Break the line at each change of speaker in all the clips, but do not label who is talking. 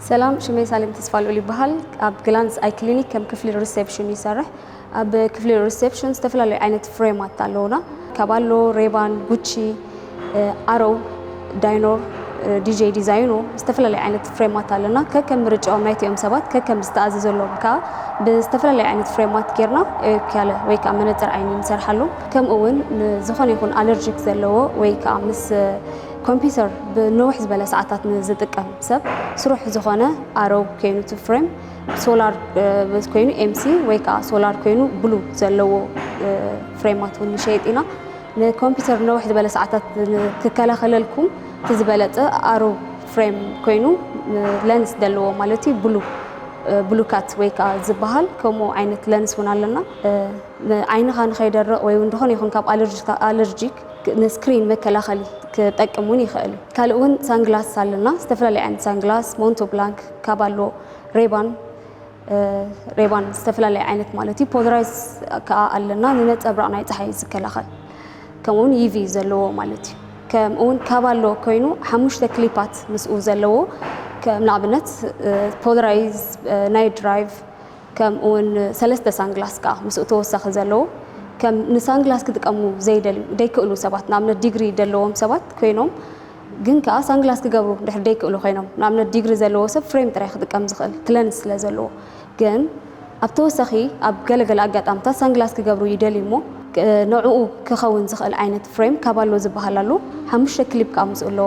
سلام شمي سالم تسفالو لي بحال اب جلانس اي كلينيك كم كفل ريسبشن يسرح اب كفل ريسبشن استفلا لي عينت فريمات تالونا كابالو ريبان غوتشي ارو داينور دي جي ديزاينو استفلا لي عينت فريمات تالنا ككم رجعو نايت يوم سبات ككم استاززلو كا باستفلا لي عينت فريمات كيرنا كاله وي كا منطر عيني مسرحلو كم اون زخون يكون الرجيك زلو وي كا مس كمبيوتر بنوح زبالة ساعات نزتقم سب سروح زخانة أرو كينو تفريم سولار بس كينو ام سي ويكا سولار كينو بلو زلوا فريمات ونشيطينا الكمبيوتر نوح زبالة ساعات تكلا خلالكم تزبالة أرو فريم كينو لينس دلوا مالتي بلو كات ويكا زبهال كمو عينت لينس ونالنا عينها نخيدر ويندخون يكون كاب ألرجيك نسكرين مكلا خلي كتقمون يخالو كالون سانغلاس سالنا استفلا عند سانغلاس مونتو بلانك كابالو ريبان استفلا عينت مالتي بودرايز كالنا ننصبرقنا يصحي زكلاخل كمون يفي زلو مالتي كمون كابالو كوينو حموشته كليبات مسؤ زلو كمنابنت بودرايز نايت درايف كمون ثلاثه سانغلاس كا مسؤ توسخ زلو كم نسانغلاس كتقمو زي ديكلو سبات نامنا ديغري دلوهم سبات كوينوم ግን ከ ሳንግላስ ክገብሩ ድሕር ደይክእሉ ኮይኖም ንኣብነት ዲግሪ ዘለዎ ሰብ ፍሬም ጥራይ ክጥቀም ዝኽእል ክለንስ ስለ ዘለዎ ግን ኣብ ተወሳኺ ኣብ ገለገለ ኣጋጣሚታት ሳንግላስ ክገብሩ ይደልዩ እሞ ንዕኡ ክኸውን ዝኽእል ዓይነት ፍሬም ካባሎ ዝበሃል ኣሎ ሓሙሽተ ክሊፕ ካምፅ ኣሎ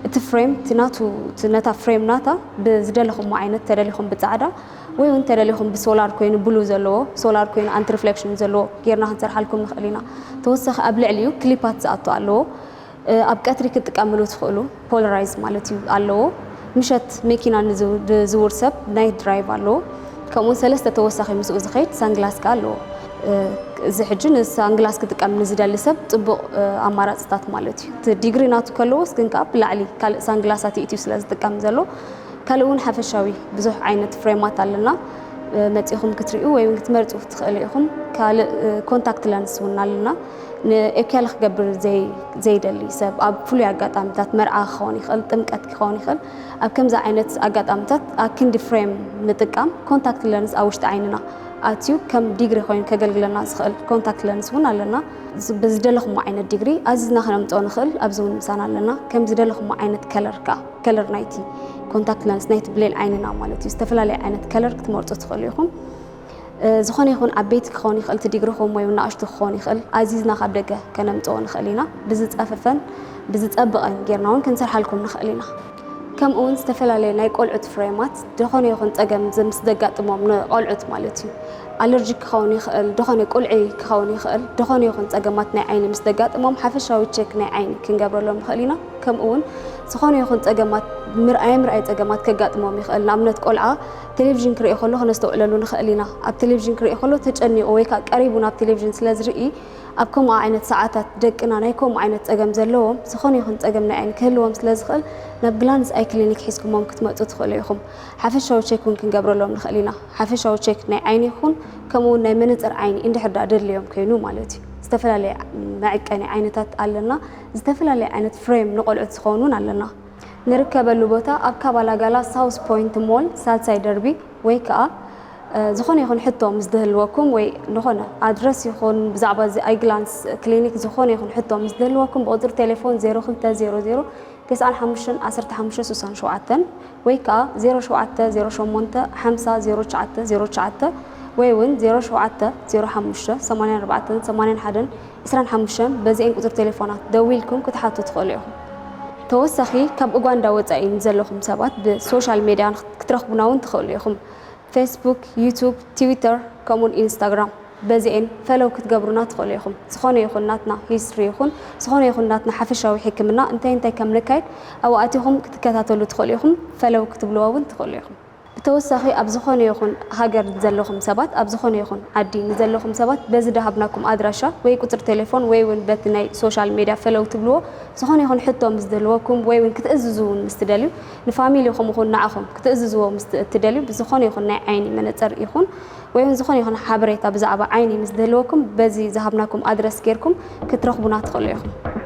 እቲ ፍሬም ነታ ፍሬም ናታ ብዝደለኹም ዓይነት ተደሊኹም ብፃዕዳ ወይ እውን ተደሊኹም ብሶላር ኮይኑ ብሉ ዘለዎ ሶላር ኮይኑ ኣንቲ ሪፍሌክሽን ዘለዎ ጌርና ክንሰርሓልኩም ንኽእል ኢና ተወሳኺ ኣብ ልዕሊኡ ክሊፓት ዝኣቱ ኣለዎ ኣብ ቀትሪ ክትጥቀምሉ ትኽእሉ ፖላራይዝ ማለት እዩ ኣለዎ ምሸት መኪና ንዝውር ሰብ ናይት ድራይቭ ኣለዎ ከምኡ ሰለስተ ተወሳኺ ምስኡ ዝኸይድ ሳንግላስ ከ ኣለዎ እዚ ሕጂ ንሳንግላስ ክጥቀም ንዝደሊ ሰብ ፅቡቕ ኣማራፅታት ማለት እዩ እቲ ዲግሪ ናቱ ከለዎስ ግን ከ ብላዕሊ ካልእ ሳንግላሳት ኢትዩ ስለ ዝጥቀም ዘሎ ካልእ እውን ሓፈሻዊ ብዙሕ ዓይነት ፍሬማት ኣለና መፂኹም ክትሪኡ ወይ እውን ክትመርፁ ትኽእሉ ኢኹም ካልእ ኮንታክት ለንስ እውን ኣለና ንኤክያል ክገብር ዘይደሊ ሰብ ኣብ ፍሉይ ኣጋጣሚታት መርዓ ክኸውን ይኽእል ጥምቀት ክኸውን ይኽእል ኣብ ከምዚ ዓይነት ኣጋጣሚታት ኣብ ክንዲ ፍሬም ምጥቃም ኮንታክት ለንስ ኣብ ውሽጢ ዓይንና ኣትዩ ከም ዲግሪ ኮይኑ ከገልግለና ዝኽእል ኮንታክት ለንስ እውን ኣለና ብዝደለኹሞ ዓይነት ዲግሪ ኣዚዝና ክነምፅኦ ንኽእል ኣብዚ እውን ምሳና ኣለና ከም ዝደለኹሞ ዓይነት ከለር ናይቲ ኮንታክት ለንስ ናይቲ ብሌል ዓይንና ማለት እዩ ዝተፈላለየ ዓይነት ከለር ክትመርፁ ትኽእሉ ኢኹም ዝኾነ ይኹን ዓበይቲ ክኸውን ይኽእል እቲ ዲግሪኹም ወይ ንኣሽቱ ክኸውን ይኽእል ኣዚዝና ካብ ደገ ከነምፅኦ ንኽእል ኢና ብዝፀፈፈን ብዝፀብቐን ጌርና እውን ክንሰርሓልኩም ንኽእል ኢና ከምኡ እውን ዝተፈላለየ ናይ ቆልዑት ፍሬማት ዝኾነ ይኹን ፀገም ምስ ዘጋጥሞም ንቆልዑት ማለት እዩ ኣለርጂክ ክኸውን ይኽእል ዝኾነ ቁልዒ ክኸውን ይኽእል ዝኾነ ይኹን ፀገማት ናይ ዓይኒ ምስ ዘጋጥሞም ሓፈሻዊ ቼክ ናይ ዓይኒ ክንገብረሎም ንኽእል ኢና ከምኡ እውን ዝኾነ ይኹን ፀገማት ምርኣይ ፀገማት ከጋጥሞም ይኽእል ንኣብነት ቆልዓ ቴሌቪዥን ክሪኢ ከሎ ክነስተውዕለሉ ንኽእል ኢና ኣብ ቴሌቪዥን ክሪኢ ከሎ ተጨኒቑ ወይ ከዓ ቀሪቡ ናብ ቴሌቪዥን ስለ ዝርኢ ኣብ ከምኡ ዓይነት ሰዓታት ደቅና ናይ ከምኡ ዓይነት ፀገም ዘለዎም ዝኾነ ይኹን ፀገም ናይ ዓይኒ ክህልዎም ስለ ዝኽእል ናብ ግላንስ ኣይ ክሊኒክ ሒዝኩሞም ክትመፁ ትኽእሉ ኢኹም ሓፈሻዊ ቼክ እውን ክንገብረሎም ንኽእል ኢና ሓፈሻዊ ቼክ ናይ ዓይኒ ይኹን ከምኡ ናይ መነፅር ዓይኒ እንድሕር ደድልዮም ኮይኑ ማለት እዩ ዝተፈላለየ መዐቀኒ ዓይነታት ኣለና ዝተፈላለየ ዓይነት ፍሬም ንቆልዑት ዝኾኑን ኣለና ንርከበሉ ቦታ ኣብ ካባላጋላ ሳውስ ፖይንት ሞል ሳልሳይ ደርቢ ወይ ከዓ ዝኾነ ይኹን ሕቶ ምስ ዝህልወኩም ወይ ዝኾነ ኣድረስ ይኹን ብዛዕባ እዚ ኣይ ግላንስ ክሊኒክ ዝኾነ ይኹን ሕቶ ምስ ዝህልወኩም ብቁፅሪ ቴሌፎን 0200 95 15 67 ወይ ከዓ 0708 50 0909 ወይ እውን 0705 84 81 25 በዚአን ቁፅሪ ቴሌፎናት ደዊልኩም ክትሓቱ ትኽእሉ ኢኹም ተወሳኺ ካብ ኡጋንዳ ወፃኢ ዘለኹም ሰባት ብሶሻል ሚድያ ክትረኽቡና እውን ትኽእሉ ኢኹም ፌስቡክ ዩቱብ ትዊተር ከምኡውን ኢንስታግራም በዚአን ፈለው ክትገብሩና ትኽእሉ ኢኹም ዝኾነ ይኹን ናትና ሂስትሪ ይኹን ዝኾነ ይኹን ናትና ሓፈሻዊ ሕክምና እንታይ ከም ንካይድ ኣብኡ ኣቲኹም ክትከታተሉ ትኽእሉ ኢኹም ፈለው ክትብልዎ እውን ትኽእሉ ኢኹም ብተወሳኺ ኣብ ዝኾነ ይኹን ሃገር ዘለኹም ሰባት ኣብ ዝኾነ ይኹን ዓዲ ንዘለኹም ሰባት በዚ ዳሃብናኩም ኣድራሻ ወይ ቁፅሪ ቴሌፎን ወይ እውን በቲ ናይ ሶሻል ሚድያ ፈለው ትብልዎ ዝኾነ ይኹን ሕቶ ምስ ዝህልወኩም ወይ እውን ክትእዝዙ እውን ምስ ትደልዩ ንፋሚሊኹም ይኹን ንዓኹም ክትእዝዝዎ ምስ ትደልዩ ብዝኾነ ይኹን ናይ ዓይኒ መነፅር ይኹን ወይ እውን ዝኾነ ይኹን ሓበሬታ ብዛዕባ ዓይኒ ምስ ዝህልወኩም በዚ ዝሃብናኩም ኣድረስ ጌርኩም ክትረኽቡና ትኽእሉ ኢኹም